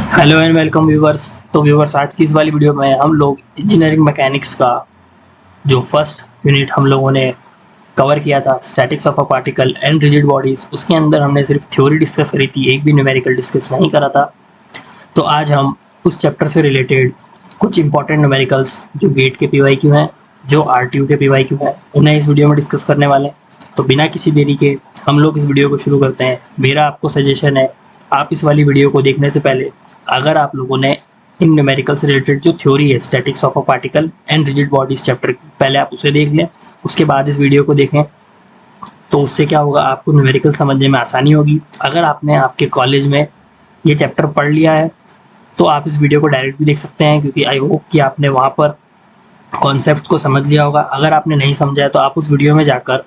Hello and welcome viewers. तो viewers, आज की इस वाली वीडियो में हम लोग इंजीनियरिंग मैकेनिक्स का जो फर्स्ट यूनिट हम लोगों ने कवर किया था, statics of a particle and rigid bodies, उसके अंदर हमने सिर्फ थ्योरी डिस्कस करी थी, एक भी न्यूमेरिकल डिस्कस नहीं करा था। तो आज हम उस चैप्टर से रिलेटेड कुछ इंपॉर्टेंट न्यूमेरिकल्स जो गेट के पीवाईक्यू हैं, जो आरटीयू के पीवाईक्यू हैं, उन्हें इस वीडियो में डिस्कस करने वाले हैं। तो बिना किसी देरी के हम लोग इस वीडियो को शुरू करते हैं। मेरा आपको सजेशन है, आप इस वाली वीडियो को देखने से पहले अगर आप लोगों ने इन न्यूमेरिकल से रिलेटेड जो थ्योरी है statics of a particle and rigid bodies chapter की, पहले आप उसे देख लें, उसके बाद इस वीडियो को देखें। तो उससे क्या होगा, आपको न्यूमेरिकल समझने में आसानी होगी। अगर आपने आपके कॉलेज में ये चैप्टर पढ़ लिया है तो आप इस वीडियो को डायरेक्ट भी देख सकते हैं, क्योंकि आई होप कि आपने वहाँ पर कॉन्सेप्ट को समझ लिया होगा। अगर आपने नहीं समझा है तो आप उस वीडियो में जाकर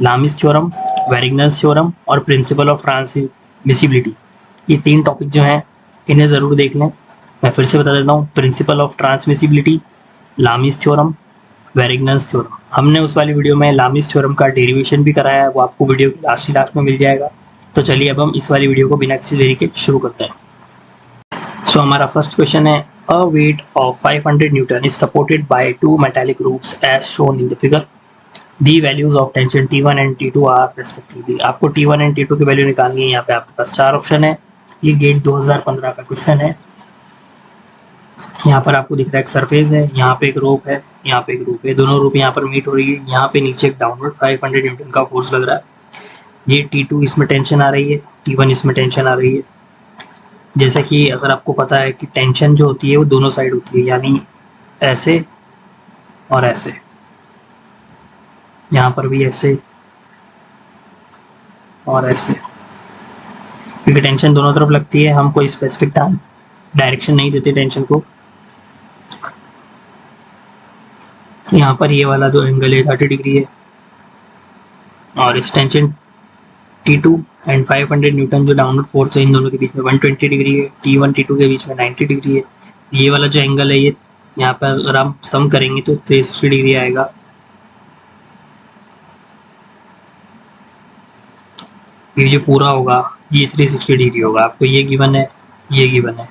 लामिस थ्योरम, वेरिग्नल्स थ्योरम और प्रिंसिपल ऑफ ट्रांसमिसिबिलिटी, ये तीन टॉपिक जो हैं इन्हें ज़रूर देख लें। मैं फिर से बता देता हूँ, principle of transmissibility, Lami's theorem, Varignon's theorem. हमने उस वाली वीडियो में लामिस थ्योरम का डेरिवेशन भी कराया है, वो आपको वीडियो की लास्ट में मिल जाएगा। तो चलिए अब हम इस वाली वीडियो को बिना किसी देरी के शुरू करते हैं। सो हमारा फर्स्ट क्वेश्चन है, a weight of 500 newton is supported by two metallic roofs as shown in the figure. The values of tension T1 and T2 are respectively. आपको T1 एंड T2 की वैल्यू निकालनी है। यहाँ पे आपके पास चार ऑप्शन है। ये गेट 2015 का क्वेश्चन है। यहाँ पर आपको दिख रहा है एक सरफेस है, यहाँ पे एक रोप है, यहाँ पे एक रोप है, दोनों रोप यहाँ पर मीट हो रही है। यहाँ पे नीचे एक डाउनवर्ड 500 न्यूटन का फोर्स लग रहा है। ये T2 इसमें टेंशन आ रही है, T1 इसमें टेंशन आ रही है। जैसा कि अगर आपको पता है कि टेंशन जो होती है वो दोनों साइड होती है, यानी ऐसे और ऐसे। यहाँ पर भी ऐसे और ऐसे, क्योंकि टेंशन दोनों तरफ लगती है। हम कोई स्पेसिफिक डायरेक्शन नहीं देते टेंशन को। यहाँ पर ये वाला जो एंगल है 30 डिग्री है, और इस टेंशन T2 एंड 500 न्यूटन जो डाउनवर्ड फोर्स है इन दोनों के बीच में 120 डिग्री है। T1 T2 के बीच में 90 डिग्री है। ये वाला जो एंगल है, ये यहाँ पर अगर हम सम करेंगे तो 360 डिग्री आएगा। ये जो पूरा होगा ये 360 डिग्री होगा। आपको ये गिवन है, ये गिवन है,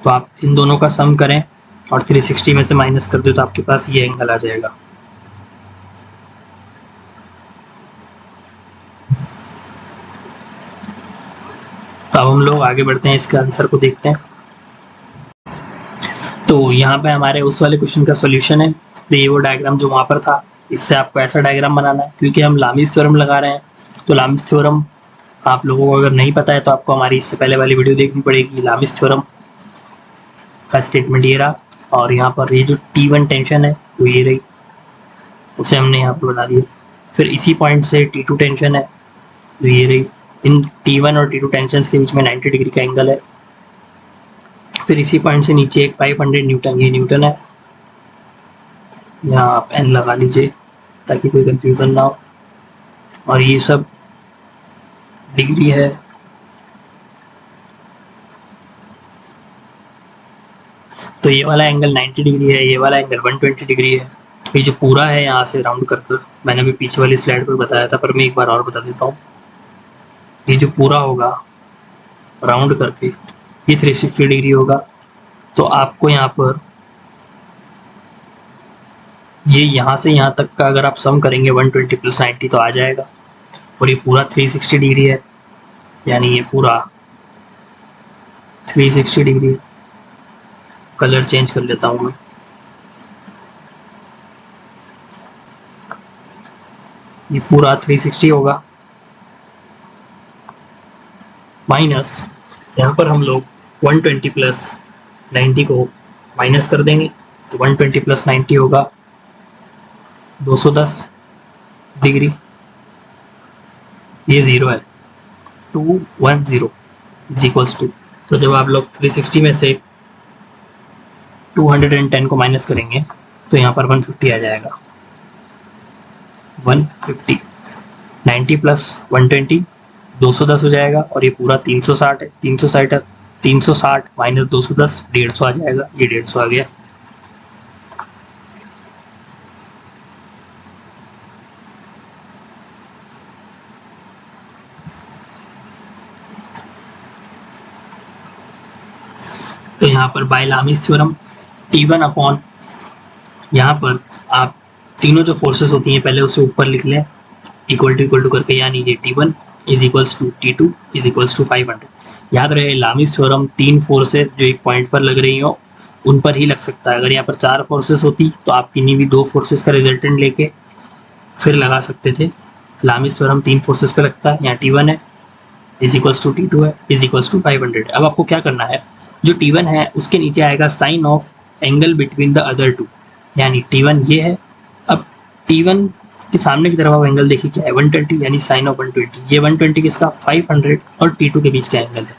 तो आप इन दोनों का सम करें और 360 में से माइनस कर दे तो आपके पास ये एंगल आ जाएगा। तो अब हम लोग आगे बढ़ते हैं, इसके आंसर को देखते हैं। तो यहाँ पे हमारे उस वाले क्वेश्चन का सॉल्यूशन है। तो ये वो डायग्राम जो वहाँ पर था, इससे आपको ऐसा डायग्राम बनाना है। क्योंकि हम लामिस थ्योरम लगा रहे हैं, तो लामिस थ्योरम आप लोगों को अगर नहीं पता है तो आपको हमारी इससे पहले वाली वीडियो देखनी पड़ेगी। लामिस थ्योरम का स्टेटमेंट ये रहा, और यहाँ पर ये जो T1 टेंशन है वो ये रही, उसे हमने यहाँ पर बना दिया। फिर इसी पॉइंट से T2 टेंशन है, तो ये रही। इन T1 और T2 टेंशन के बीच में 90 डिग्री का एंगल है। फिर इसी पॉइंट से नीचे एक 500 न्यूटन, ये न्यूटन है। यहाँ आप एन लगा लीजिए ताकि कोई कंफ्यूजन ना हो। और ये सब डिग्री है। तो ये वाला एंगल 90 डिग्री है, ये वाला एंगल 120 डिग्री है। ये जो पूरा है यहाँ से राउंड कर मैंने अभी पीछे वाली स्लाइड पर बताया था, पर मैं एक बार और बता देता हूँ। ये जो पूरा होगा राउंड करके ये 360 डिग्री होगा। तो आपको यहाँ पर ये यहाँ से यहाँ तक का अगर आप सम करेंगे 120 प्लस 90 तो आ जाएगा। और ये पूरा 360 डिग्री है, यानी ये पूरा 360 डिग्री। कलर चेंज कर लेता हूँ मैं। ये पूरा 360 होगा, माइनस यहाँ पर हम लोग 120 प्लस 90 को माइनस कर देंगे। तो 120 प्लस 90 होगा 210 डिग्री। ये जीरो है, 210 इज इक्वल्स टू। तो जब आप लोग 360 में से 210 को माइनस करेंगे तो यहाँ पर 150 आ जाएगा। 150, 90 प्लस 120 210 हो जाएगा, और ये पूरा 360 है। 360 माइनस 210 150 आ जाएगा। ये 150 आ गया। तो यहाँ पर bye Lami's theorem T1 upon, यहाँ पर आप तीनों जो फोर्सेस होती हैं पहले उसे ऊपर लिख लें इक्वल टू करके, यानी ये T1 is equals to T2 is equals to 500। याद रहे लामीज थ्योरम 3 फोर्सेस जो एक पॉइंट पर लग रही हो उन पर ही लग सकता है। अगर यहाँ पर 4 फोर्सेस होती तो आप किन्हीं भी 2 फोर्सेस का रिजल्टेंट लेके फिर लगा सकते थे। लामीज थ्योरम 3 फोर्सेस पे लगता है। यहाँ T1 है इज इक्वल्स टू T2 है इज इक्वल्स टू 500। अब आपको क्या करना है, जो T1 है उसके नीचे आएगा sine of angle between the other two, यानी T1 ये है। अब T1 के सामने की तरफ आप एंगल देखिए क्या है 120, यानी साइन ऑफ 120। ये 120 किसका 500 और T2 के बीच का एंगल है,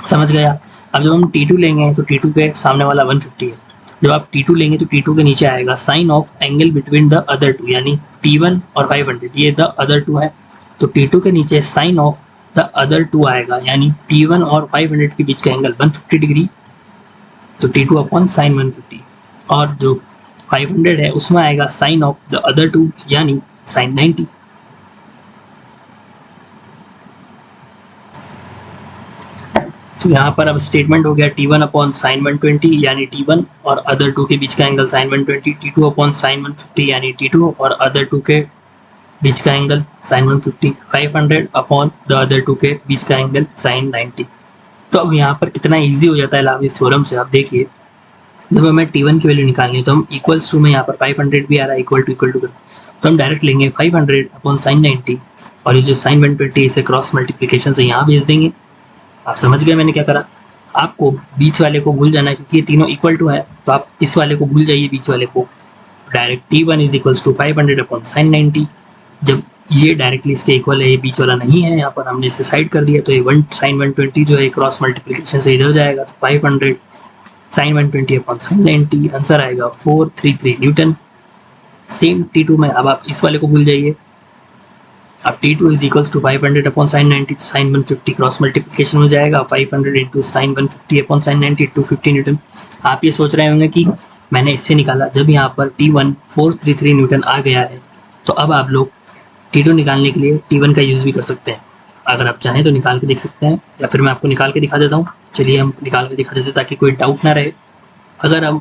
समझ गया। अब जब हम T2 लेंगे तो T2 के सामने वाला 150 है। जब आप T2 लेंगे तो T2 के नीचे आएगा sine of angle between the other two, यानी T1 और 500 ये द अदर टू है, तो T2 के नीचे sine of the other two आएगा, यानी T1 और 500 के बीच का एंगल 150 डिग्री, तो T2 अपॉन साइन 150। और जो 500 है उसमें आएगा sine of the other two, यानी साइन 90। तो यहाँ पर अब स्टेटमेंट हो गया T1 अपॉन साइन 120, यानी T1 और अदर टू के बीच का angle sign 120, T2 upon sine 150, यानी T2 और अदर टू के बीच का angle sine 150, 500 upon the other two के बीच का एंगल साइन 90। तो अब यहाँ पर कितना इजी हो जाता है लामीज थ्योरम से, आप देखिए जब हमें T1 की वैल्यू निकालनी है तो हम इक्वल्स टू में यहाँ पर 500 भी आ रहा है इक्वल टू तो हम डायरेक्ट लेंगे 500 अपॉन साइन 90 और ये जो साइन 120 इसे क्रॉस मल्टीप्लीकेशन से यहाँ भेज देंगे। आप समझ गए मैंने क्या करा। आपको बीच वाले को भूल जाना है क्योंकि ये तीनों इक्वल टू है, तो आप इस वाले को भूल जाइए बीच वाले को। Direct T1 is equals to 500 upon sine 90। जब ये डायरेक्टली इसके इक्वल है, ये बीच वाला नहीं है, यहाँ पर हमने इसे साइड कर दिया, तो ये साइन 120 जो है क्रॉस मल्टीप्लीकेशन से इधर जाएगा, तो 500 साइन 120 अपॉन साइन 90, आंसर आएगा 433 न्यूटन। सेम T2 में अब आप इस वाले को भूल जाइए। अब T2 is equals to 500 upon sine 90, sine 150 cross multiplication में जाएगा, 500 into sine 150 upon sine 90, 250 newton. आप ये सोच रहे होंगे कि मैंने इससे निकाला, जब यहाँ पर T1 433 न्यूटन आ गया है तो अब आप लोग T2 निकालने के लिए T1 का यूज़ भी कर सकते हैं। अगर आप चाहें तो निकाल के देख सकते हैं, या फिर मैं आपको निकाल के दिखा देता हूँ। चलिए हम निकाल के दिखा देते हैं ताकि कोई डाउट ना रहे। अगर हम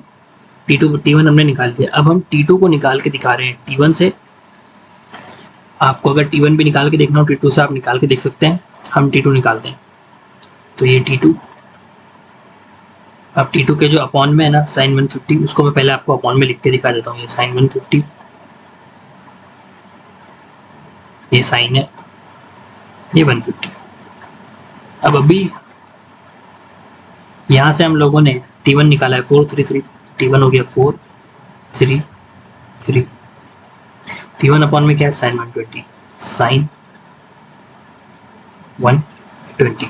T1 हमने निकाल दिया, अब हम T2 को निकाल के दिखा रहे हैं T1 से। आपको अगर T1 भी निकाल के देखना हो T2 से आप निकाल के देख सकते हैं। हम T2 निकालते हैं, तो ये T2, अब T2 के जो अपॉन में है ना साइन 150, उसको मैं पहले आपको अपॉन में लिख के दिखा देता हूँ। ये साइन 150, ये साइन है, ये 150। अब अभी यहाँ से हम लोगों ने T1 निकाला है 433, T1 हो गया 433, T1 अपॉन में क्या है साइन 120, साइन 120।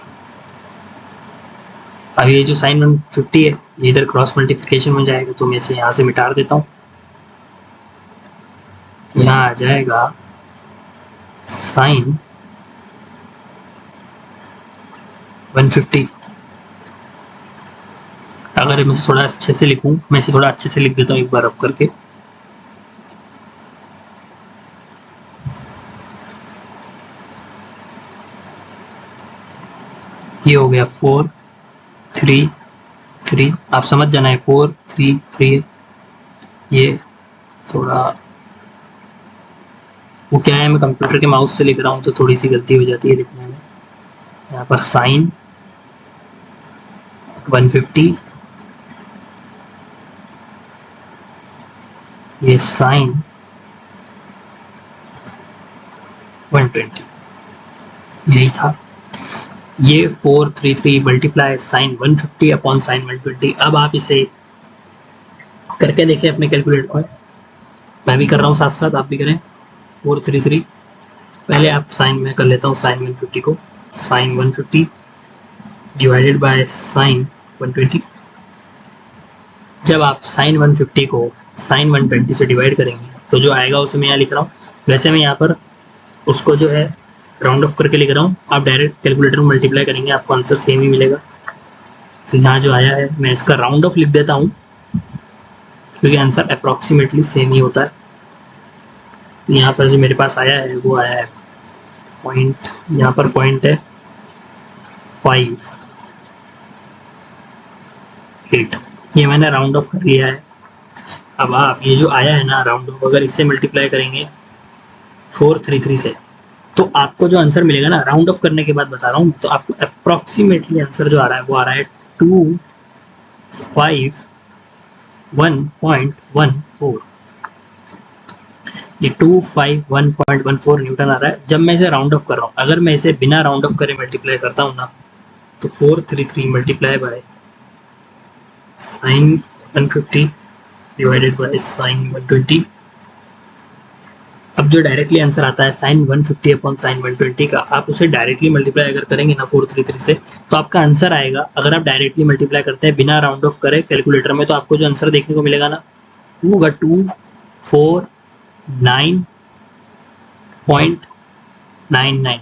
अब ये जो साइन 150 है ये इधर क्रॉस मल्टीप्लिकेशन में जाएगा, तो मैं इसे यहाँ से मिटा देता हूँ। यहाँ आ जाएगा साइन 150। अगर मैं थोड़ा अच्छे से लिखूं, मैं इसे थोड़ा अच्छे से लिख देता हूँ एक बार अब करके। ये हो गया 433, आप समझ जाना है 433। ये थोड़ा वो क्या है, मैं कंप्यूटर के माउस से लिख रहा हूँ तो थोड़ी सी गलती हो जाती है लिखने में। यहाँ पर साइन 150, ये साइन 120, यही था। ये 433 मल्टीप्लाई साइन 150 अपॉन साइन 120। अब आप इसे करके देखें अपने कैलकुलेटर पर, मैं भी कर रहा हूँ साथ साथ आप भी करें। 433 पहले आप साइन में कर लेता हूँ साइन 150 को, साइन 150 डिवाइडेड बाय साइन 120। जब आप साइन 150 को साइन 120 से डिवाइड करेंगे तो जो आएगा उसे मैं यहाँ लिख रहा हूँ। वैसे मैं यहाँ पर उसको जो है राउंड ऑफ करके लिख रहा हूँ, आप डायरेक्ट कैलकुलेटर में मल्टीप्लाई करेंगे आपको आंसर सेम ही मिलेगा। तो यहाँ जो आया है मैं इसका राउंड ऑफ लिख देता हूँ क्योंकि आंसर अप्रॉक्सीमेटली सेम ही होता है। तो यहाँ पर जो मेरे पास आया है वो आया है पॉइंट, यहाँ पर पॉइंट है 5, 8। ये मैंने राउंड ऑफ कर लिया है। अब आप ये जो आया है ना राउंड ऑफ, अगर इससे मल्टीप्लाई करेंगे 433 से, तो आपको जो आंसर मिलेगा ना राउंड ऑफ करने के बाद बता रहा हूँ, तो आपको अप्रोक्सीमेटली आंसर जो आ रहा है वो आ रहा है 251.14। ये 251.14 न्यूटन आ रहा है जब मैं इसे राउंड ऑफ कर रहा हूँ। अगर मैं इसे बिना राउंड ऑफ करे मल्टीप्लाई करता हूँ ना, तो 433 multiply by sine 150 divided by sine 120। अब जो डायरेक्टली आंसर आता है साइन 150 अपॉन साइन 120 का, आप उसे डायरेक्टली मल्टीप्लाई अगर करेंगे ना 433 से, तो आपका आंसर आएगा, अगर आप डायरेक्टली मल्टीप्लाई करते हैं बिना राउंड ऑफ करे कैलकुलेटर में, तो आपको जो आंसर देखने को मिलेगा ना वो होगा 249.99।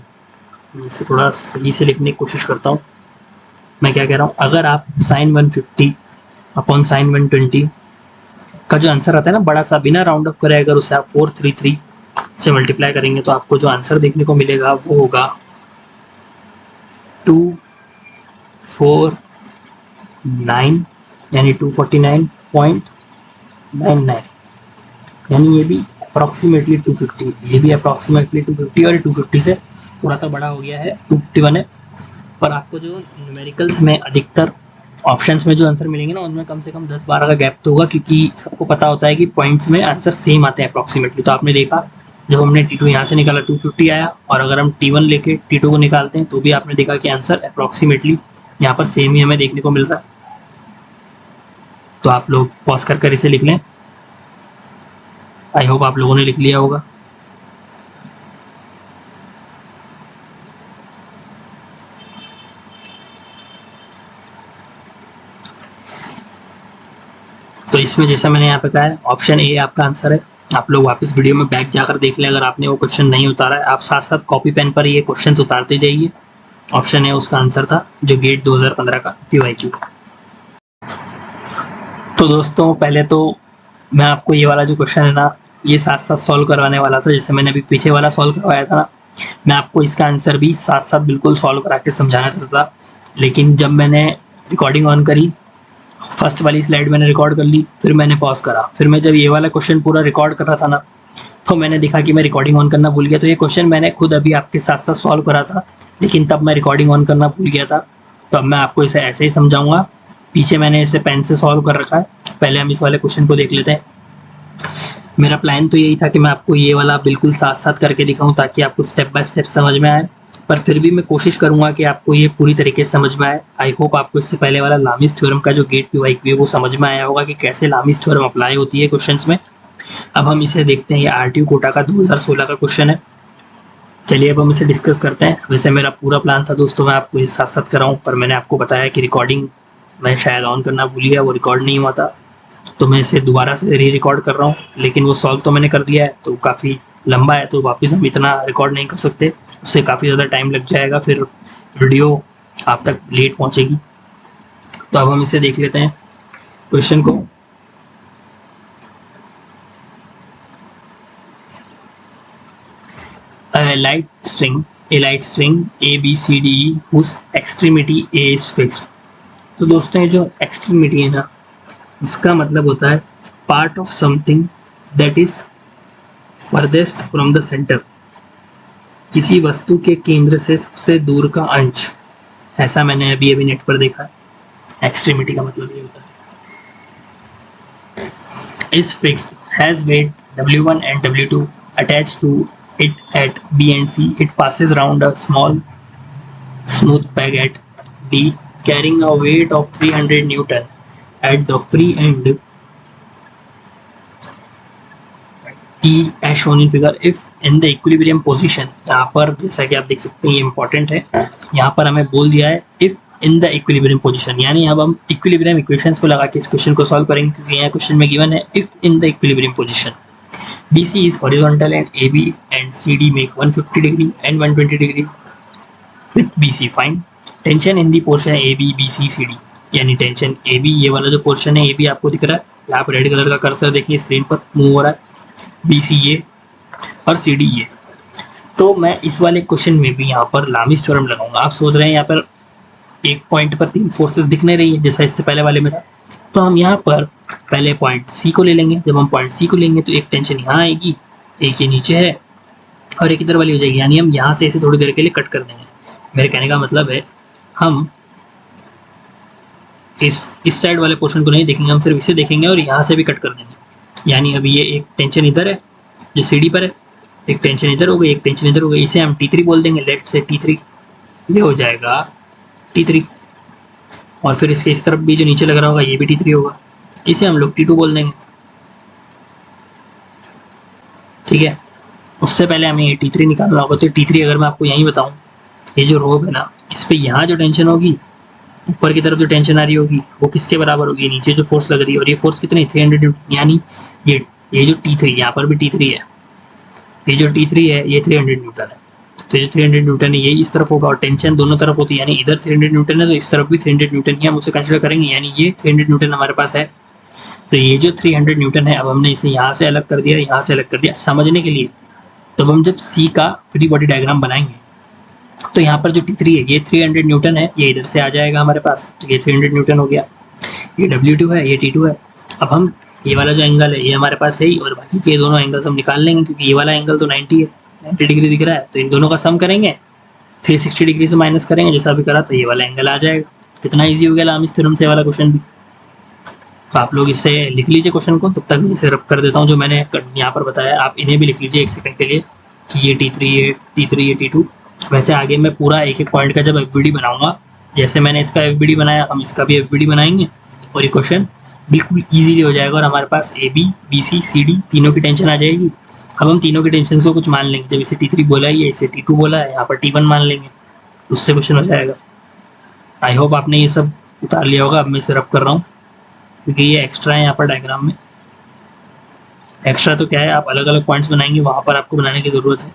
मैं इसे थोड़ा सही से लिखने की कोशिश करता हूँ। मैं क्या कह रहा हूँ, अगर आप साइन 150 अपॉन साइन 120 का जो आंसर आता है ना बड़ा सा, बिना राउंड ऑफ करे अगर उसे आप 433 से मल्टीप्लाई करेंगे, तो आपको जो आंसर देखने को मिलेगा वो होगा 249 यानी 249.99, यानी ये भी अप्रॉक्सीमेटली 250, ये भी अप्रॉक्सीमेटली 250 और 250 से थोड़ा सा बड़ा हो गया है, 251 है। पर आपको जो न्यूमेरिकल्स में अधिकतर ऑप्शंस में जो आंसर मिलेंगे ना उनमें कम से कम 10-12 का गैप तो होगा, क्योंकि सबको पता होता है कि पॉइंट्स में आंसर सेम आते हैं अप्रॉक्सीमेटली। तो आपने देखा जब हमने T2 यहाँ से निकाला 250 आया, और अगर हम T1 लेके T2 को निकालते हैं तो भी आपने देखा कि आंसर अप्रॉक्सीमेटली यहाँ पर सेम ही हमें देखने को मिल रहा है। तो आप लोग पॉज कर इसे लिख लें। आई होप आप लोगों ने लिख लिया होगा। तो इसमें जैसा मैंने यहाँ पे कहा है ऑप्शन ए आपका आंसर है। आप लोग वापस वीडियो में बैक जाकर देख लें अगर आपने वो क्वेश्चन नहीं उतारा है। आप साथ साथ कॉपी पेन पर ये क्वेश्चन उतारते जाइए। ऑप्शन ए उसका आंसर था, जो गेट 2015 का PYQ। तो दोस्तों पहले तो मैं आपको ये वाला जो क्वेश्चन है ना ये साथ साथ सॉल्व करवाने वाला था, जैसे मैंने अभी पीछे वाला सॉल्व करवाया था ना, मैं आपको इसका आंसर भी साथ साथ बिल्कुल सॉल्व करा के समझाना चाहता था। लेकिन जब मैंने रिकॉर्डिंग ऑन करी, फर्स्ट वाली स्लाइड मैंने रिकॉर्ड कर ली, फिर मैंने पॉज करा, फिर मैं जब ये वाला क्वेश्चन पूरा रिकॉर्ड कर रहा था ना, तो मैंने देखा कि मैं रिकॉर्डिंग ऑन करना भूल गया। तो ये क्वेश्चन मैंने खुद अभी आपके साथ साथ सॉल्व करा था, लेकिन तब मैं रिकॉर्डिंग ऑन करना भूल गया था। तो अब मैं आपको इसे ऐसे ही समझाऊंगा। पीछे मैंने इसे पेन से सॉल्व कर रखा है। पहले हम इस वाले क्वेश्चन को देख लेते हैं। मेरा प्लान तो यही था कि मैं आपको ये वाला बिल्कुल साथ साथ करके दिखाऊं, ताकि आपको स्टेप बाय स्टेप समझ में आए, पर फिर भी मैं कोशिश करूंगा कि आपको ये पूरी तरीके से समझ में आए। आई होप आपको इससे पहले वाला लामिस थ्योरम का जो गेट PYQ है वो समझ में आया होगा कि कैसे लामिस थ्योरम अप्लाई होती है क्वेश्चंस में। अब हम इसे देखते हैं। ये RTU कोटा का 2016 का क्वेश्चन है। चलिए अब हम इसे डिस्कस करते हैं। वैसे मेरा पूरा प्लान था दोस्तों मैं आपको ये साथ साथ कराऊं, पर मैंने आपको बताया कि रिकॉर्डिंग मैं शायद ऑन करना भूल गया, वो रिकॉर्ड नहीं हुआ था, तो मैं इसे दोबारा से री रिकॉर्ड कर रहा हूँ। लेकिन वो सॉल्व तो मैंने कर दिया है, तो काफ़ी लंबा है, तो वापस हम इतना रिकॉर्ड नहीं कर सकते, उससे काफ़ी ज़्यादा टाइम लग जाएगा, फिर वीडियो आप तक लेट पहुँचेगी। तो अब हम इसे देख लेते हैं क्वेश्चन को। A light string ABCDE whose extremity A is fixed। तो दोस्तों ये जो एक्सट्रीमिटी है ना, इसका मतलब होता है part of something that is farthest from the centre, किसी वस्तु के केंद्र से सबसे दूर का अंश। ऐसा मैंने अभी नेट पर देखा है। एक्सट्रीमिटी का मतलब ये होता है is fixed, has weight W1 and W2 attached to it at B and C. It passes round a small smooth peg at D carrying a weight of 300 Newton at the free end T as shown in figure. If in the equilibrium position, यहाँ पर जैसा कि आप देख सकते हैं ये important है, यहाँ पर हमें बोल दिया है if in the equilibrium position, यानी अब हम इक्विलिब्रियम इक्वेशंस को लगा के इस क्वेश्चन को सॉल्व करेंगे, क्योंकि यहाँ क्वेश्चन में गिवन है if in the equilibrium position BC is horizontal and AB and CD make 150 degree and 120 degree with BC. Find tension in the portion AB BC CD, यानी टेंशन AB, ये वाला जो portion है AB आपको दिख रहा है, यहाँ पर रेड कलर का कर्सर देखिए स्क्रीन पर मूव हो रहा है, BC ये और CD ये। तो मैं इस वाले क्वेश्चन में भी यहाँ पर लामिस थ्योरम लगाऊंगा। आप सोच रहे हैं यहाँ पर एक पॉइंट पर तीन फोर्सेस दिख नहीं रही है जैसा इससे पहले वाले में था, तो हम यहाँ पर पहले पॉइंट सी को ले लेंगे। जब हम पॉइंट सी को लेंगे तो एक टेंशन यहाँ आएगी, एक ये नीचे है और एक इधर वाली हो जाएगी, यानी हम यहाँ से इसे थोड़ी देर के लिए कट कर देंगे। मेरे कहने का मतलब है हम इस साइड वाले पोर्शन को नहीं देखेंगे, हम सिर्फ इसे देखेंगे और यहाँ से भी कट कर देंगे। यानी अभी ये एक टेंशन इधर है जो सीडी पर है, एक टेंशन इधर हो गई, एक टेंशन इधर हो गई, इसे हम T3 बोल देंगे। लेट से T3 ये हो जाएगा T3, और फिर इसके इस तरफ भी जो नीचे लग रहा होगा ये भी T3 होगा, इसे हम लोग T2 बोल देंगे। ठीक है, उससे पहले हमें ये T3 निकालना होगा। तो T3 अगर मैं आपको यहीं बताऊं, ये जो रोब है ना, इस पे यहाँ जो टेंशन होगी, ऊपर की तरफ जो टेंशन आ रही होगी वो किसके बराबर होगी, नीचे जो फोर्स लग रही है, और ये फोर्स कितनी 300 न्यूटन, यानी ये जो T3, यहाँ पर भी T3 है, ये जो T3 है ये 300 न्यूटन है। तो ये 300 न्यूटन है, ये इस तरफ होगा और टेंशन दोनों तरफ होती है, यानी इधर 300 न्यूटन है तो इस तरफ भी 300 न्यूटन ही हम उसे कंसिडर करेंगे, यानी ये 300 न्यूटन हमारे पास है। तो ये जो 300 न्यूटन है, अब हमने इसे यहाँ से अलग कर दिया, यहाँ से अलग कर दिया समझने के लिए। तो हम जब सी का फ्री बॉडी डायग्राम बनाएंगे तो यहाँ पर जो T3 है ये 300 न्यूटन है, ये इधर से आ जाएगा हमारे पास, तो ये 300 न्यूटन हो गया। ये W2 है, ये T2 है। अब हम ये वाला जो एंगल है ये हमारे पास है ही, और बाकी के दोनों एंगल्स हम निकाल लेंगे, क्योंकि ये वाला एंगल तो 90 है, 90 डिग्री दिख रहा है, तो इन दोनों का सम करेंगे, 360 डिग्री से माइनस करेंगे जैसा भी करा, तो ये वाला एंगल आ जाएगा। कितना ईजी हो गया लामिस थ्योरम से वाला क्वेश्चन भी। तो आप लोग इसे लिख लीजिए क्वेश्चन को, तब तक मैं इसे रब कर देता हूँ जो मैंने यहाँ पर बताया, आप इन्हें भी लिख लीजिए एक सेकंड के लिए कि ये T3, ये T3, ये T2। वैसे आगे मैं पूरा एक एक पॉइंट का जब FBD बनाऊंगा, जैसे मैंने इसका FBD बनाया, हम इसका भी FBD बनाएंगे और ये क्वेश्चन बिल्कुल ईजीली हो जाएगा, और हमारे पास AB, BC, CD तीनों की टेंशन आ जाएगी। अब हम तीनों की टेंशन को कुछ मान लेंगे, जब इसे T3 बोला है, इसे T2 बोला है, यहाँ पर T1 मान लेंगे, उससे क्वेश्चन हो जाएगा। आई होप आपने ये सब उतार लिया होगा। अब मैं इसे रब कर रहा हूँ क्योंकि ये एक्स्ट्रा है यहाँ पर डायग्राम में। एक्स्ट्रा तो क्या है, आप अलग अलग पॉइंट्स बनाएंगे, वहां पर आपको बनाने की जरूरत है।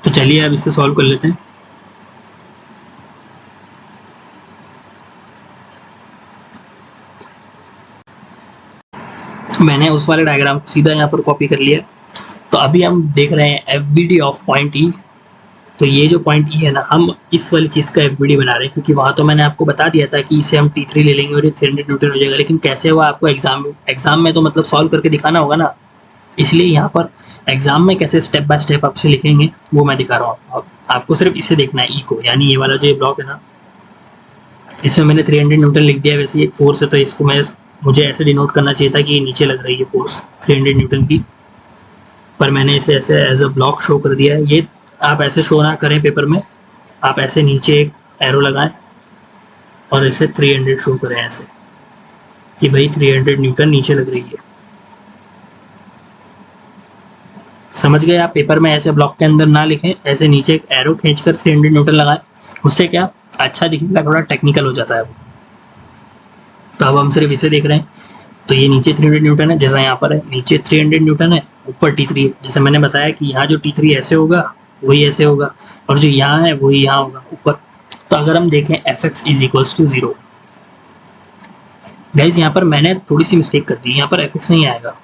तो चलिए अब इसे सॉल्व कर लेते हैं। मैंने उस वाले डायग्राम को सीधा यहाँ पर कॉपी कर लिया। तो अभी हम देख रहे हैं FBD ऑफ पॉइंट ई। तो ये जो पॉइंट ई है ना, हम इस वाली चीज़ का FBD बना रहे हैं, क्योंकि वहाँ तो मैंने आपको बता दिया था कि इसे हम T3 ले लेंगे और ये 300 न्यूटन हो जाएगा, लेकिन कैसे हुआ आपको एग्जाम में तो मतलब सॉल्व करके दिखाना होगा ना, इसलिए यहाँ पर एग्जाम में कैसे स्टेप बाय स्टेप आपसे लिखेंगे वो मैं दिखा रहा हूँ। आपको सिर्फ इसे देखना है, ई को, यानी ये वाला जो ये ब्लॉक है ना, इसमें मैंने 300 न्यूटन लिख दिया। वैसे ये फोर्स है तो इसको मुझे ऐसे डिनोट करना चाहिए था कि ये नीचे लग रही है फोर्स 300 न्यूटन की, पर मैंने इसे ऐसे एज अ ब्लॉक शो कर दिया है। ये आप ऐसे शो ना करें पेपर में, आप ऐसे नीचे एक एरो लगाएं और इसे 300 शो करें ऐसे कि भाई 300 न्यूटन नीचे लग रही है। समझ गए आप? पेपर में ऐसे ब्लॉक के अंदर ना लिखें, ऐसे नीचे एक एरो खींचकर 300 न्यूटन लगाएं, उससे क्या अच्छा दिखेगा, थोड़ा टेक्निकल हो जाता है वो। तो अब हम सिर्फ इसे देख रहे हैं। तो ये नीचे 300 न्यूटन है, जैसा यहाँ पर है, नीचे 300 न्यूटन है, ऊपर T3 है। जैसे मैंने बताया कि यहाँ जो T3 ऐसे होगा वही ऐसे होगा, और जो यहाँ है वही यहाँ होगा ऊपर। तो अगर हम देखें Fx is equals to 0, guys यहाँ पर मैंने थोड़ी सी मिस्टेक कर दी, यहाँ पर Fx नहीं आएगा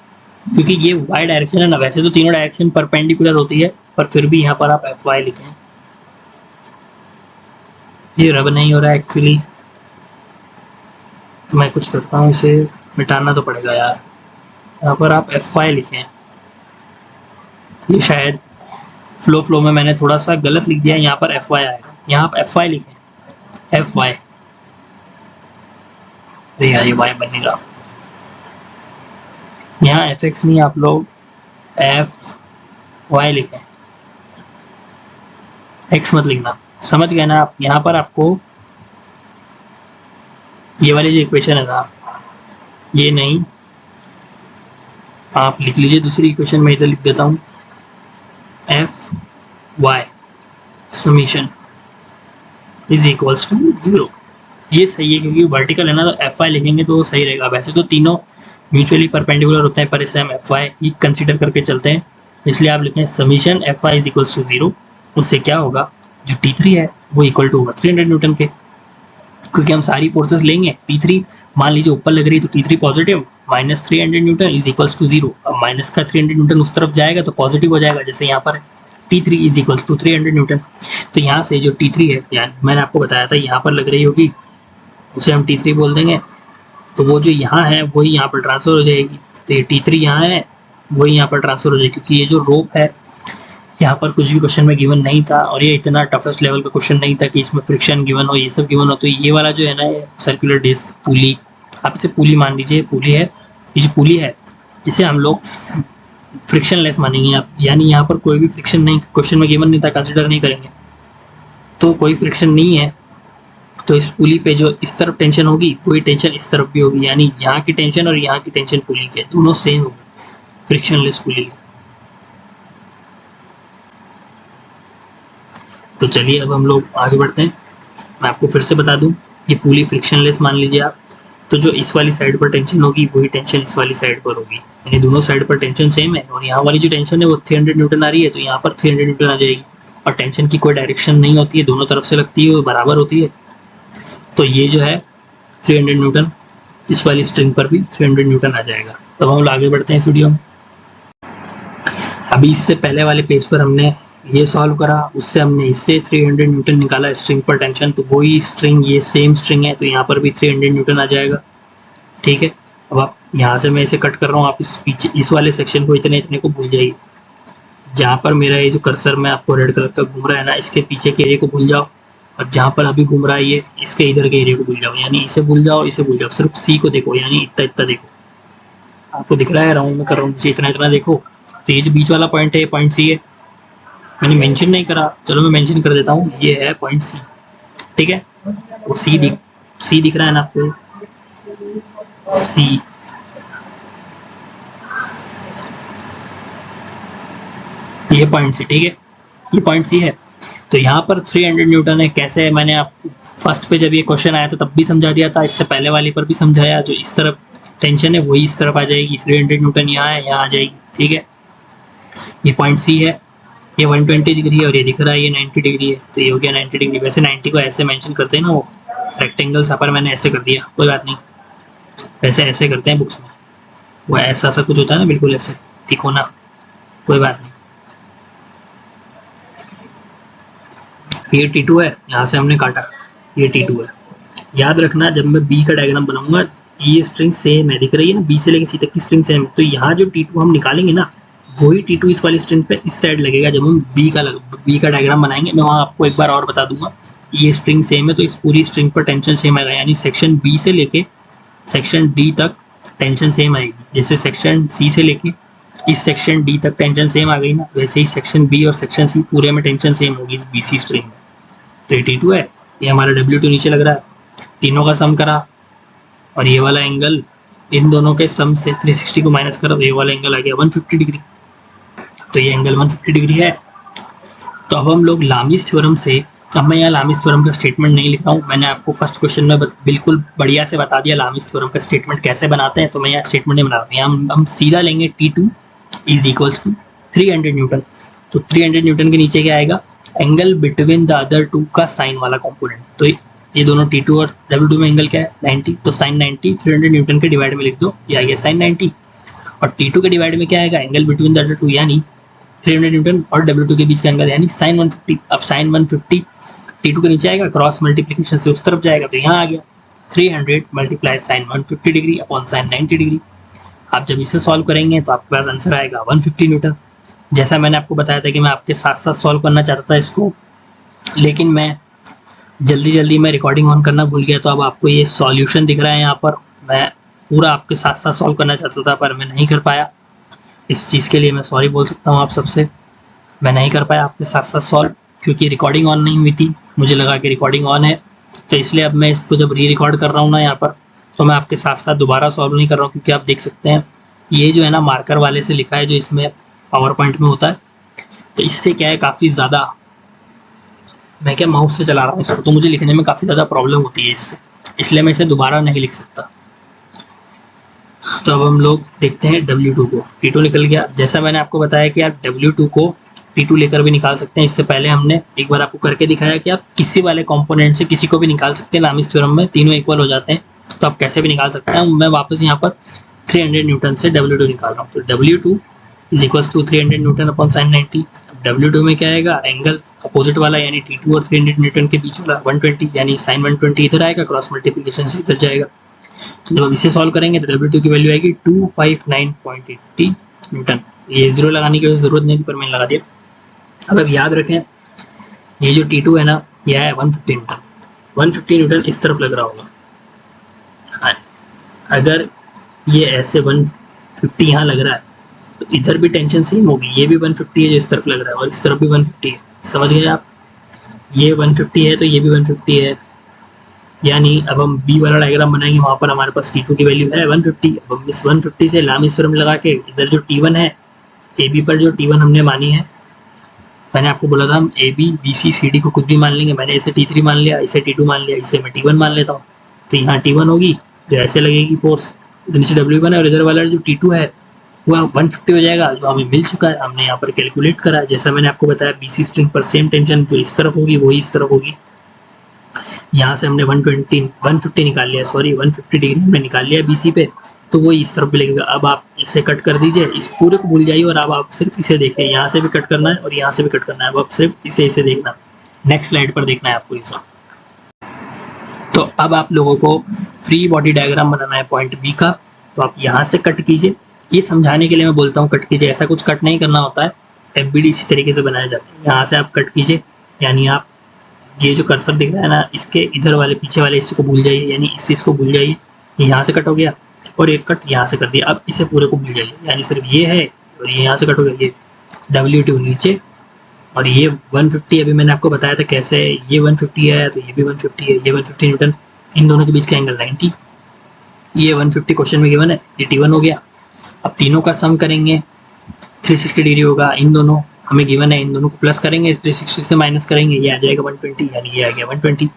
क्योंकि ये y डायरेक्शन है ना। वैसे तो तीनों डायरेक्शन परपेंडिकुलर होती है, पर फिर भी यहाँ पर आप Fy लिखें। ये रब नहीं हो रहा है एक्चुअली, तो मैं कुछ करता हूँ, इसे मिटाना तो पड़ेगा यार। यहाँ पर आप Fy लिखें, ये शायद फ्लो में मैंने थोड़ा सा गलत लिख दिया, यहाँ पर Fy आएगा, यहाँ आप Fy लिखें, Fy। यार ये y बन नहीं रहा, यहाँ Fx नहीं, आप लोग Fy लिखें, x मत लिखना। समझ गए ना आप? यहाँ पर आपको ये वाली जो इक्वेशन है ना, ये नहीं, आप लिख लीजिए दूसरी इक्वेशन, में इधर लिख देता हूँ, Fy summation is equals to 0। ये सही है क्योंकि वर्टिकल है ना, तो Fy लिखेंगे तो सही रहेगा। वैसे तो तीनों म्यूचुअली परपेंडिकुलर होते हैं, पर इसे हम Fy ही कंसीडर करके चलते हैं, इसलिए आप लिखें summation Fy is equals to 0। उससे क्या होगा, जो T3 है वो इक्वल टू होगा 300 न्यूटन के, क्योंकि हम सारी फोर्सेस लेंगे। T3 मान लीजिए ऊपर लग रही है तो T3 positive, minus 300 newton is equals to 0। अब माइनस का 300 न्यूटन उस तरफ जाएगा तो पॉजिटिव हो जाएगा, जैसे यहाँ पर है। T3 is equal to 300 Newton. तो यहाँ से जो T3 है, यार मैंने आपको बताया था यहाँ पर लग रही होगी, उसे हम T3 बोल देंगे। तो वो जो यहाँ है वही यहाँ पर ट्रांसफर हो जाएगी। तो ये T3 यहाँ है, वही यहाँ पर ट्रांसफर हो जाएगी, क्योंकि ये जो रोप है यहाँ पर कुछ भी क्वेश्चन में गिवन नहीं था, और ये इतना टफेस्ट लेवल का क्वेश्चन नहीं था कि इसमें फ्रिक्शन गिवन हो, ये सब गिवन हो। तो ये वाला जो है ना, ये सर्कुलर डिस्क पुली, आप इसे पुली मान लीजिए, पुली है, ये जो पुली है इसे हम लोग फ्रिक्शन लेस मानेंगे आप, यानी यहाँ पर कोई भी फ्रिक्शन नहीं, क्वेश्चन में गिवन नहीं था, कंसिडर नहीं करेंगे। तो कोई फ्रिक्शन नहीं है, तो इस पुली पे जो इस तरफ टेंशन होगी वही टेंशन इस तरफ भी होगी, यानी यहाँ की टेंशन और यहाँ की टेंशन पुली के दोनों सेम होगी, फ्रिक्शन लेस पुली। तो चलिए अब हम लोग आगे बढ़ते हैं। मैं आपको फिर से बता दूं, ये पुली फ्रिक्शन लेस मान लीजिए आप। तो जो इस वाली साइड पर टेंशन होगी वही टेंशन इस वाली साइड पर होगी, यानी दोनों साइड पर टेंशन सेम है, और यहाँ वाली जो टेंशन है वो 300 न्यूटन आ रही है, तो यहाँ पर 300 न्यूटन आ जाएगी। और टेंशन की कोई डायरेक्शन नहीं होती है, दोनों तरफ से लगती है, वो बराबर होती है। तो ये जो है 300 न्यूटन, इस वाली स्ट्रिंग पर भी 300 न्यूटन आ जाएगा। तो हम लोग आगे बढ़ते हैं इस वीडियो में। अभी इससे पहले वाले पेज पर हमने ये सॉल्व करा, उससे हमने इससे 300 न्यूटन निकाला स्ट्रिंग पर टेंशन, तो वही स्ट्रिंग, ये सेम स्ट्रिंग है, तो यहाँ पर भी 300 न्यूटन आ जाएगा। ठीक है, अब आप यहाँ से मैं इसे कट कर रहा हूँ, आप इस पीछे इस वाले सेक्शन को इतने इतने को भूल जाइए। जहाँ पर मेरा ये जो कर्सर में आपको रेड कलर का घूम रहा है ना, इसके पीछे के एरिया को भूल जाओ, और जहाँ पर अभी घूम रहा है ये, इसके इधर के एरिया को भूल जाओ, यानी इसे भूल जाओ, इसे भूल जाओ, सिर्फ सी को देखो, यानी इतना इतना देखो। आपको दिख रहा है राउंड में कर रहा हूँ, इतना इतना देखो। तो ये जो बीच वाला पॉइंट है, ये पॉइंट सी है, मैंने मेंशन नहीं करा, चलो मैं मेंशन कर देता हूँ, ये है पॉइंट सी। ठीक है, वो सी दिख रहा है ना आपको, सी। ये पॉइंट सी, ठीक है, ये पॉइंट सी है। तो यहाँ पर 300 न्यूटन है। कैसे है, मैंने आपको फर्स्ट पे जब ये क्वेश्चन आया था तब भी समझा दिया था, इससे पहले वाली पर भी समझाया। जो इस तरफ टेंशन है वही इस तरफ आ जाएगी, 300 न्यूटन यहाँ है, यहाँ आ जाएगी। ठीक है, ये पॉइंट सी है, ये 120 डिग्री है, और ये दिख रहा है ये 90 डिग्री है, तो ये हो गया 90 डिग्री। वैसे 90 को ऐसे मेंशन करते हैं ना, वो रेक्टेंगल सा, पर मैंने ऐसे कर दिया, कोई बात नहीं, वैसे ऐसे करते हैं बुक्स में, वो ऐसा सा कुछ होता है ना, बिल्कुल ऐसे दिखो ना, कोई बात नहीं। ये T2 है, यहाँ से हमने काटा, ये T2 है। याद रखना, जब मैं B का डायग्राम बनाऊंगा, ये स्ट्रिंग सेम है, दिख रही है ना, B से लेकर C तक की स्ट्रिंग सेम है, तो यहाँ जो T2 हम निकालेंगे ना, वही T2 इस वाली स्ट्रिंग पे इस साइड लगेगा। जब हम B का डायग्राम बनाएंगे, मैं वहाँ आपको एक बार और बता दूंगा, ये स्ट्रिंग सेम है, तो इस पूरी स्ट्रिंग पर टेंशन सेम आएगा, यानी सेक्शन B से लेके सेक्शन D तक टेंशन सेम आएगी। जैसे सेक्शन C से लेके इस सेक्शन D तक टेंशन सेम आ गई ना, वैसे ही सेक्शन B और सेक्शन C पूरे में टेंशन सेम होगी इस BC स्ट्रिंग में। तो ये T2 है, ये हमारा W2 नीचे लग रहा है, तीनों का सम करा, और ये वाला एंगल इन दोनों के सम से 360 को माइनस करा, तो ये वाला एंगल आ गया 150 डिग्री। तो ये एंगल 150 डिग्री है। तो अब हम लोग लामीज थ्योरम से, अब मैं यहाँ लामीज थ्योरम का स्टेटमेंट नहीं लिख रहा हूँ, मैंने आपको फर्स्ट क्वेश्चन में बिल्कुल बढ़िया से बता दिया लामीज थ्योरम का स्टेटमेंट कैसे बनाते हैं, तो मैं यहाँ स्टेटमेंट नहीं बना रहा हूँ, हम सीधा लेंगे T2 is equals to 300 Newton. तो 300 न्यूटन के नीचे क्या आएगा, angle between the other two का साइन वाला कंपोनेंट। तो ये दोनों T2 और W2 में एंगल क्या है, 90, तो साइन 90 300 न्यूटन के डिवाइड में लिख दो, ये आ गया साइन 90। और T2 के डिवाइड में क्या आएगा, angle between the other two, यानी 300 न्यूटन और W2 के बीच का एंगल, यानी साइन 150। अब साइन 150 T2 के नीचे आएगा, क्रॉस मल्टीप्लिकेशन से उस तरफ जाएगा, तो यहाँ आ गया 300 multiply sine 150 degree upon sine 90 degree. आप जब इसे सॉल्व करेंगे तो आपके पास आंसर आएगा 150 न्यूटन। जैसा मैंने आपको बताया था कि मैं आपके साथ साथ सॉल्व करना चाहता था इसको, लेकिन मैं जल्दी में रिकॉर्डिंग ऑन करना भूल गया, तो अब आपको ये सॉल्यूशन दिख रहा है यहाँ पर। मैं पूरा आपके साथ साथ सॉल्व करना चाहता था, पर मैं नहीं कर पाया। इस चीज़ के लिए मैं सॉरी बोल सकता हूँ आप सबसे, मैं नहीं कर पाया आपके साथ साथ सॉल्व, क्योंकि रिकॉर्डिंग ऑन नहीं हुई थी। मुझे लगा कि रिकॉर्डिंग ऑन है, तो इसलिए अब मैं इसको जब री रिकॉर्ड कर रहा हूँ ना यहाँ पर, तो मैं आपके साथ साथ दोबारा सॉल्व नहीं कर रहा हूँ, क्योंकि आप देख सकते हैं ये जो है ना मार्कर वाले से लिखा है, जो इसमें पावर पॉइंट में होता है, तो इससे क्या है काफ़ी ज़्यादा, मैं क्या माउस से चला रहा हूँ इसको, तो मुझे लिखने में काफ़ी ज़्यादा प्रॉब्लम होती है इससे, इसलिए मैं इसे दोबारा नहीं लिख सकता। तो अब हम लोग देखते हैं W2 को। T2 निकल गया। जैसा मैंने आपको बताया कि आप W2 को T2 लेकर भी निकाल सकते हैं, इससे पहले हमने एक बार आपको करके दिखाया कि आप किसी वाले कंपोनेंट से किसी को भी निकाल सकते हैं। लामीज थ्योरम में तीनों इक्वल हो जाते हैं, तो आप कैसे भी निकाल सकते हैं। मैं वापस यहाँ पर 300 न्यूटन से W2 निकाल रहा हूँ, तो W2 is equals to 300 newton upon sine 90। W2 में क्या आएगा, एंगल अपोजिट वाला यानी T2 और 300 न्यूटन के बीच वाला 120 यानी साइन 120 इधर आएगा, क्रॉस मल्टीप्लिकेशन से इधर जाएगा। तो जब हम इसे सॉल्व करेंगे तो W2 की वैल्यू आएगी 259.80 न्यूटन। ये जीरो लगाने की जरूरत नहीं थी पर मैंने लगा दिया। अब याद रखें ये जो T2 है ना, यह है 150 न्यूटन। 150 न्यूटन इस तरफ लग रहा होगा। अगर ये ऐसे 150 यहाँ लग रहा है तो इधर भी टेंशन सेम होगी, ये भी 150 है जो इस तरफ लग रहा है और इस तरफ भी 150 है। समझ गए आप? ये 150 है तो ये भी 150 है, यानी अब हम बी वाला डायग्राम बनाएंगे, वहां पर हमारे पास T2 की वैल्यू है 150। अब हम इस 150 से लामिस थ्योरम लगा के इधर जो T1 है, ए बी पर जो T1 हमने मानी है, मैंने आपको बोला था हम A B B C C D को कुछ भी मान लेंगे। मैंने इसे T3 मान लिया, इसे T2 मान लिया, इसे मैं T1 मान लेता हूँ। तो यहाँ T1 होगी जो ऐसे लगेगी फोर्स, नीचे W1 है और इधर वाला जो T2 है वह 150 हो जाएगा, जो हमें मिल चुका है, हमने यहाँ पर कैलकुलेट करा। जैसा मैंने आपको बताया BC स्ट्रिंग पर सेम टेंशन जो इस तरफ होगी वही इस तरफ होगी। यहाँ से हमने 150 निकाल लिया, सॉरी 150 डिग्री हमने निकाल लिया BC पे, तो वो इस तरफ भी लगेगा। अब आप इसे कट कर दीजिए, इस पूरे को भूल जाइए और अब आप सिर्फ इसे देखें, यहाँ से भी कट करना है और यहाँ से भी कट करना है। अब आप सिर्फ इसे देखना, नेक्स्ट स्लाइड पर देखना है आपको ये सब। तो अब आप लोगों को फ्री बॉडी डायग्राम बनाना है पॉइंट बी का, तो आप यहाँ से कट कीजिए। ये समझाने के लिए मैं बोलता हूँ कट कीजिए, ऐसा कुछ कट नहीं करना होता है, FBD इसी तरीके से बनाया जाता है। यहाँ से आप कट कीजिए, यानी आप ये जो कर्सर दिख रहा है ना, इसके इधर वाले पीछे वाले हिस्से को भूल जाइए, यानी इस चीज़ को भूल जाइए। ये यहाँ से कट हो गया और एक कट यहाँ से कर दिया। अब इसे पूरे को भूल जाइए, यानी सिर्फ ये है और ये यहाँ से कट हो गया। ये W2 नीचे और ये 150, अभी मैंने आपको बताया था कैसे, ये 150 है तो ये भी 150 है, ये 150 न्यूटन, इन दोनों के बीच का एंगल 90, ये 150 क्वेश्चन में गिवन है, ये T1 हो गया। अब तीनों का सम करेंगे 360 डिग्री होगा, इन दोनों हमें गिवन है, इन दोनों को प्लस करेंगे, 360 से माइनस करेंगे, ये आ जाएगा 120, यानी ये आ गया 120।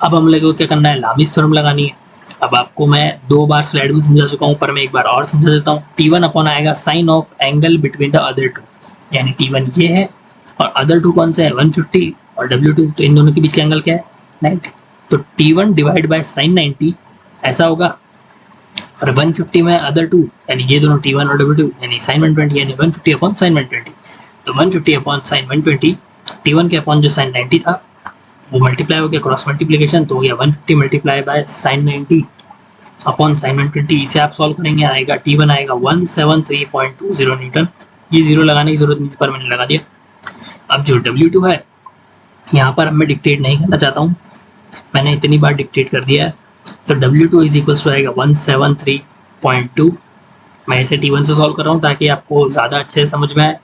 अब हम लोगों को क्या करना है, लामिस थ्योरम लगानी है। अब आपको मैं 2 बार स्लाइड में समझा चुका हूँ, पर मैं एक बार और समझा देता हूँ। T1 अपॉन आएगा sine of angle between the other two, यानी T1 ये है और अदर टू कौन सा है 150 और W2, तो इन दोनों के बीच का एंगल क्या है 90, तो T1 डिवाइड बाय साइन 90 ऐसा होगा। और 150 में अदर टू यानी ये दोनों T1 और W2 यानी साइन 120, यानी 150 अपॉन साइन 120, तो 150 अपॉन साइन 120 T1 के अपॉन जो साइन 90 था वो मल्टीप्लाई हो गया, क्रॉस मल्टीप्लिकेशन, तो हो गया 150 multiply by sine 90 upon sine 120। इसे आप सॉल्व करेंगे, आएगा T1 आएगा 173.20 न्यूटन। ये जीरो लगाने की जरूरत नहीं थी पर मैंने लगा दिया। अब जो W2 है यहाँ पर मैं डिक्टेट नहीं करना चाहता हूँ, मैंने इतनी बार डिक्टेट कर दिया है, तो W2 इज इक्वल्स टू आएगा 173.2। मैं इसे T1 से सॉल्व कर रहा हूँ ताकि आपको ज़्यादा अच्छे से समझ में आए।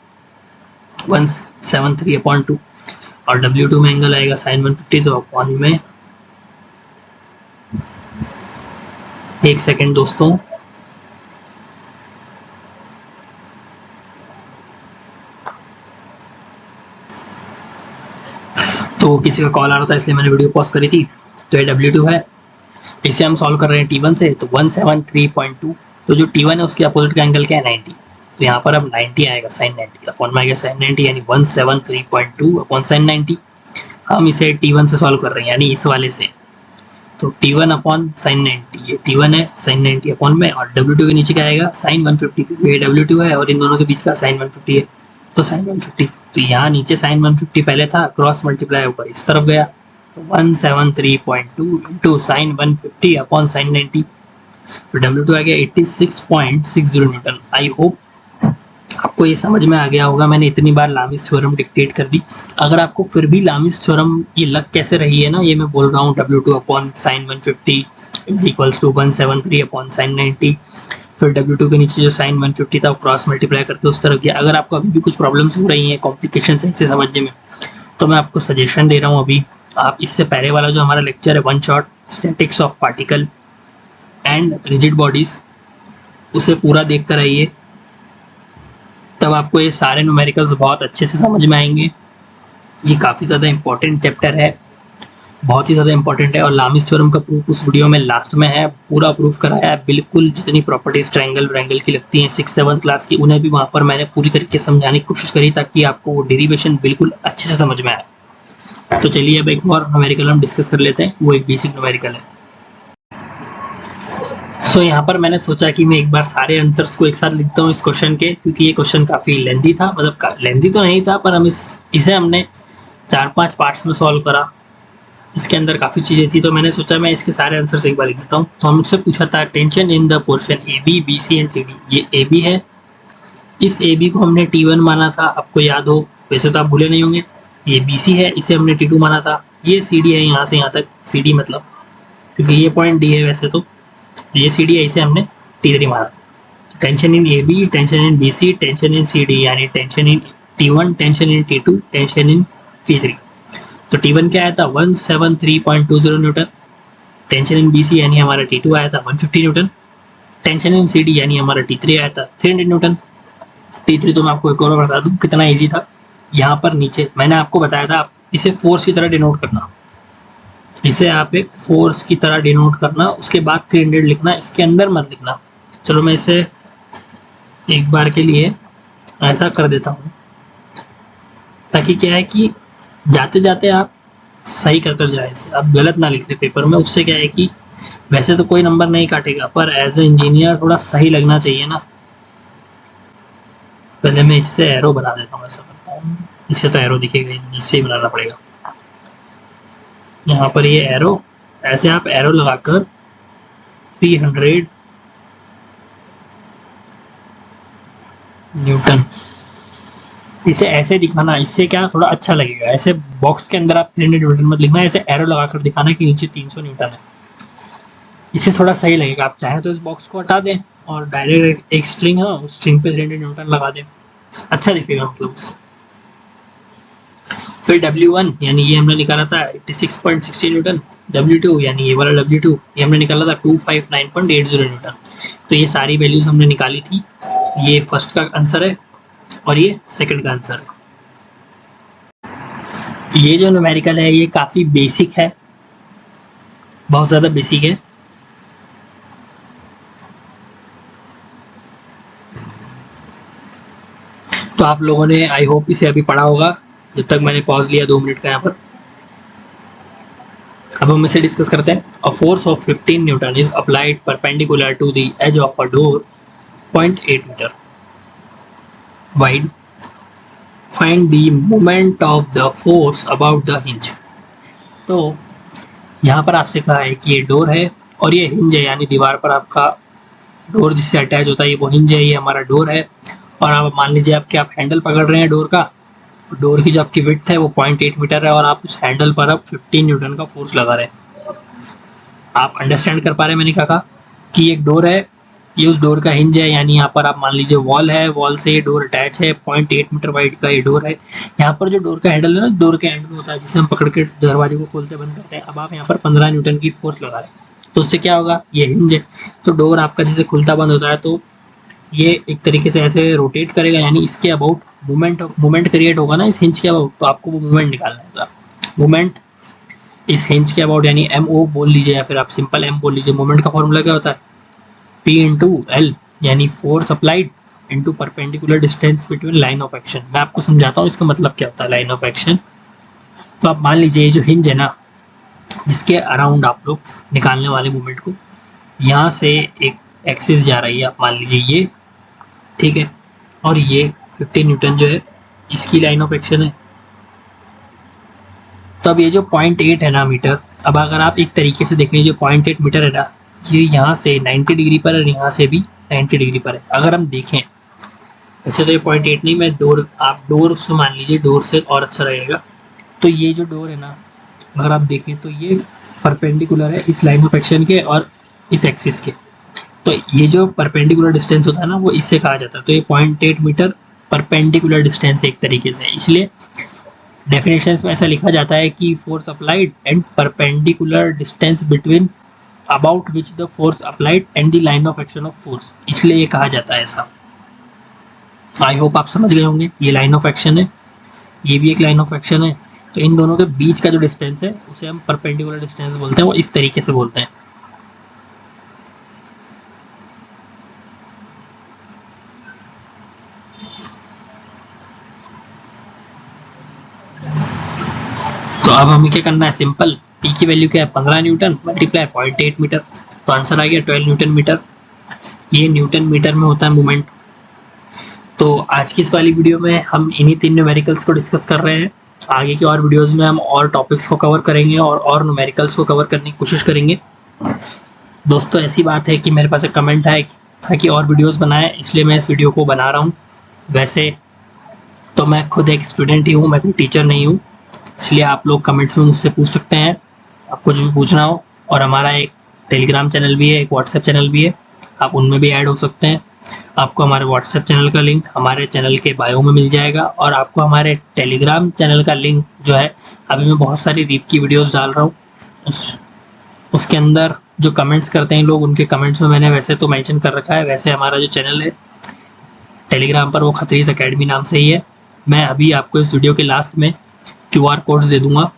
173.2 और W2 में एंगल आएगा साइन 150, तो अपॉन में, एक सेकेंड दोस्तों, तो किसी का कॉल आ रहा था इसलिए मैंने वीडियो पॉज करी थी। तो ये W2 है, इसे हम सॉल्व कर रहे हैं T1 से, तो 173.2, तो जो T1 है उसके अपोजिट का एंगल क्या है 90, तो यहाँ पर अब 90 आएगा साइन 90 अपॉन में आएगा साइन 90, यानी 173.2 अपॉन साइन 90। हम इसे T1 से सॉल्व कर रहे हैं यानी इस वाले से, तो T1 अपॉन साइन 90, ये T1 है साइन 90 अपॉन में, और W2 के नीचे क्या आएगा साइन 150, क्योंकि ये W2 है और इन दोनों के बीच का साइन 150 है, तो साइन 150, तो यहाँ नीचे साइन 150 पहले था, क्रॉस मल्टीप्लाई ऊपर इस तरफ गया, 173.2 इंटू साइन 150 अपॉन साइन 90, तो W2 आ गया 86.60 न्यूटन। आई होप आपको ये समझ में आ गया होगा, मैंने इतनी बार लामिस थ्योरम डिक्टेट कर दी। अगर आपको फिर भी लामिस थ्योरम ये लग कैसे रही है ना, ये मैं बोल रहा हूँ W2 upon sine 150 is equals to 173 upon sine 90, फिर W2 के नीचे जो साइन 150 था क्रॉस मल्टीप्लाई करके उस तरफ गया। अगर आपको अभी भी कुछ प्रॉब्लम्स हो रही हैं कॉम्प्लिकेशन से इसे समझने में, तो मैं आपको सजेशन दे रहा हूँ, अभी आप इससे पहले वाला जो हमारा लेक्चर है one shot statics of particle and rigid bodies, उसे पूरा देख कर आइए, तब आपको ये सारे न्यूमेरिकल्स बहुत अच्छे से समझ में आएंगे। ये काफ़ी ज़्यादा इंपॉर्टेंट चैप्टर है, बहुत ही ज़्यादा इंपॉर्टेंट है, और लामिस थ्योरम का प्रूफ उस वीडियो में लास्ट में है, पूरा प्रूफ कराया है बिल्कुल। जितनी प्रॉपर्टीज ट्रायंगल व्रैंगल की लगती हैं 6-7 क्लास की, उन्हें भी वहाँ पर मैंने पूरी तरीके से समझाने की कोशिश करी ताकि आपको वो डेरिवेशन बिल्कुल अच्छे से समझ में आए। तो चलिए अब एक और न्यूमेरिकल हम डिस्कस कर लेते हैं, वो एक बेसिक न्यूमेरिकल है। सो यहाँ पर मैंने सोचा कि मैं एक बार सारे आंसर्स को एक साथ लिखता हूँ इस क्वेश्चन के, क्योंकि ये क्वेश्चन काफ़ी लेंथी था, मतलब लेंथी तो नहीं था, पर हम इसे हमने 4-5 पार्ट्स में सॉल्व करा। इसके अंदर काफ़ी चीज़ें थी, तो मैंने सोचा मैं इसके सारे आंसर्स एक बार लिख देता हूँ। तो हमसे पूछा था tension in the portion A B B C and C D. ये ए बी है, इस ए बी को हमने T1 माना था, आपको याद हो, वैसे तो आप भूले नहीं होंगे। ये बी सी है, इसे हमने T2 माना था। ये सी डी है, यहाँ से यहाँ तक सी डी, मतलब क्योंकि ये पॉइंट डी है वैसे तो ये सी डी है, इसे हमने T3 माना। Tension in A B, tension in B C, tension in C D, यानी tension in T1, tension in T2, tension in T3। तो T1 क्या आया था 173.20 newton, tension in B C यानी हमारा T2 आया था 150 newton, tension in C D यानी हमारा T3 आया था 300 न्यूटन। T3 तो मैं आपको एक और बता दूं कितना इजी था। यहाँ पर नीचे मैंने आपको बताया था, आप इसे फोर्स की तरह डिनोट करना, इसे आप एक फोर्स की तरह डिनोट करना, उसके बाद 300 लिखना, इसके अंदर मत लिखना। चलो मैं इसे एक बार के लिए ऐसा कर देता हूँ, ताकि क्या है कि जाते जाते आप सही कर जाए, इसे आप गलत ना लिख ले पेपर में। उससे क्या है कि वैसे तो कोई नंबर नहीं काटेगा, पर एज ए इंजीनियर थोड़ा सही लगना चाहिए ना। पहले मैं इससे एरो बना देता हूँ, ऐसा करता हूँ, इससे तो एरो दिखेगा नहीं, इससे ही बनाना पड़ेगा। यहाँ पर ये एरो, ऐसे आप एरो लगाकर 300 न्यूटन इसे ऐसे दिखाना, इससे क्या थोड़ा अच्छा लगेगा। ऐसे बॉक्स के अंदर आप 300 न्यूटन मत लिखना, ऐसे एरो लगाकर दिखाना कि नीचे 300 न्यूटन है, इससे थोड़ा सही लगेगा। आप चाहें तो इस बॉक्स को हटा दें और डायरेक्ट एक स्ट्रिंग है, उस स्ट्रिंग पे 300 न्यूटन लगा दें, अच्छा दिखेगा मतलब। फिर W1 यानी ये हमने निकाला था 86.60 न्यूटन, W2 यानी ये वाला W2 ये हमने निकाला था 259.80 न्यूटन। तो ये सारी वैल्यूज हमने निकाली थी। ये फर्स्ट का आंसर है और ये सेकंड का आंसर है। ये जो न्यूमेरिकल है ये काफ़ी बेसिक है, बहुत ज़्यादा बेसिक है। तो आप लोगों ने आई होप इसे अभी पढ़ा होगा, जब तक मैंने पॉज लिया 2 मिनट का यहाँ पर। अब हम इसे डिस्कस करते हैं। A force of 15 newton is applied perpendicular to the edge of a door 0.8 metre wide. Find the moment of the force about the hinge. तो यहाँ पर आपसे कहा है कि ये डोर है और ये हिंज है, यानी दीवार पर आपका डोर जिससे अटैच होता है, ये वो हिंज है, ये हमारा डोर है। और आप मान लीजिए आपके आप हैंडल पकड़ रहे हैं डोर का, डोर की जो आपकी विड्थ है वो 0.8 मीटर है और आप उस हैंडल पर अब 15 न्यूटन का फोर्स लगा रहे हैं। आप अंडरस्टैंड कर पा रहे हैं मैंने क्या कहा कि एक डोर है, ये उस डोर का हिंज है, यानी यहाँ पर आप मान लीजिए वॉल है, वॉल से ये डोर अटैच है, 0.8 मीटर वाइड का ये डोर है। यहाँ पर जो डोर का हैंडल है ना, डोर के एंड में होता है जिसे हम पकड़ के दरवाजे को खोलते बंद करते हैं। अब आप यहाँ पर 15 न्यूटन की फोर्स लगा रहे हैं, तो उससे क्या होगा, ये हिंज है तो डोर आपका जैसे खुलता बंद होता है, तो ये एक तरीके से ऐसे रोटेट करेगा, यानी इसके अबाउट मूवमेंट क्रिएट होगा ना इस हिंज के अबाउट, तो आपको वो मूवमेंट निकालना है। तो मूवमेंट इस हिंज के अबाउट यानी एम ओ बोल लीजिए, या फिर आप सिंपल एम बोल लीजिए। मूवमेंट का फॉर्मूला क्या होता है, पी इंटू एल, यानी force applied into perpendicular distance between line of action. मैं आपको समझाता हूँ इसका मतलब क्या होता है लाइन ऑफ एक्शन। तो आप मान लीजिए ये जो हिंज है ना, जिसके अराउंड आप लोग निकालने वाले मूवमेंट को, यहाँ से एक एक्सिस जा रही है, आप मान लीजिए ये, ठीक है, और ये 15 न्यूटन जो है इसकी लाइन ऑफ एक्शन है। तो अब ये जो 0.8 है ना मीटर, अब अगर आप एक तरीके से देखें, जो 0.8 मीटर है ना, ये यहाँ से 90 डिग्री पर है, यहाँ से भी 90 डिग्री पर है। अगर हम देखें वैसे तो ये 0.8 नहीं, मैं डोर, आप डोर से मान लीजिए, डोर से और अच्छा रहेगा। तो ये जो डोर है ना, अगर आप देखें तो ये परपेंडिकुलर है इस लाइन ऑफ एक्शन के और इस एक्सिस के। तो ये जो परपेंडिकुलर डिस्टेंस होता है ना, वो इससे कहा जाता है। तो ये 0.8 मीटर परपेंडिकुलर डिस्टेंस एक तरीके से, इसलिए डेफिनेशंस में ऐसा लिखा जाता है कि force applied and perpendicular distance between about which the force applied and the line of action of force, इसलिए ये कहा जाता है ऐसा। आई होप आप समझ गए होंगे। ये लाइन ऑफ एक्शन है, ये भी एक लाइन ऑफ एक्शन है, तो इन दोनों के बीच का जो डिस्टेंस है उसे हम परपेंडिकुलर डिस्टेंस बोलते हैं, वो इस तरीके से बोलते हैं। तो अब हमें क्या करना है, सिंपल, पी की वैल्यू क्या है 15 न्यूटन मल्टीप्लाई 0.8 मीटर। तो आंसर आ गया 12 न्यूटन मीटर। ये न्यूटन मीटर में होता है मोमेंट। तो आज की इस वाली वीडियो में हम इन्हीं 3 न्यूमेरिकल्स को डिस्कस कर रहे हैं। आगे की और वीडियोस में हम और टॉपिक्स को कवर करेंगे और न्यूमेरिकल्स को कवर करने की कोशिश करेंगे। दोस्तों ऐसी बात है कि मेरे पास एक कमेंट आया था कि और वीडियोस बनाएं, इसलिए मैं इस वीडियो को बना रहा हूँ। वैसे तो मैं खुद एक स्टूडेंट ही हूँ, मैं कोई टीचर नहीं हूँ, इसलिए आप लोग कमेंट्स में मुझसे पूछ सकते हैं, आप कुछ भी पूछना हो। और हमारा एक टेलीग्राम चैनल भी है, एक व्हाट्सएप चैनल भी है, आप उनमें भी ऐड हो सकते हैं। आपको हमारे व्हाट्सएप चैनल का लिंक हमारे चैनल के बायो में मिल जाएगा, और आपको हमारे टेलीग्राम चैनल का लिंक जो है, अभी मैं बहुत सारी रीप की वीडियोस डाल रहा हूँ, उसके अंदर जो कमेंट्स करते हैं लोग, उनके कमेंट्स में मैंने वैसे तो मेंशन कर रखा है। वैसे हमारा जो चैनल है टेलीग्राम पर, वो खत्रीज अकेडमी नाम से ही है। मैं अभी आपको इस वीडियो के लास्ट में QR कोड्स दे दूंगा,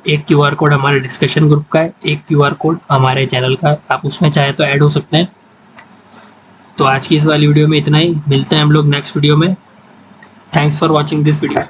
एक QR कोड हमारे डिस्कशन ग्रुप का है, एक QR कोड हमारे चैनल का है, आप उसमें चाहे तो ऐड हो सकते हैं। तो आज की इस वाली वीडियो में इतना ही, मिलते हैं हम लोग नेक्स्ट वीडियो में। Thanks for watching this video.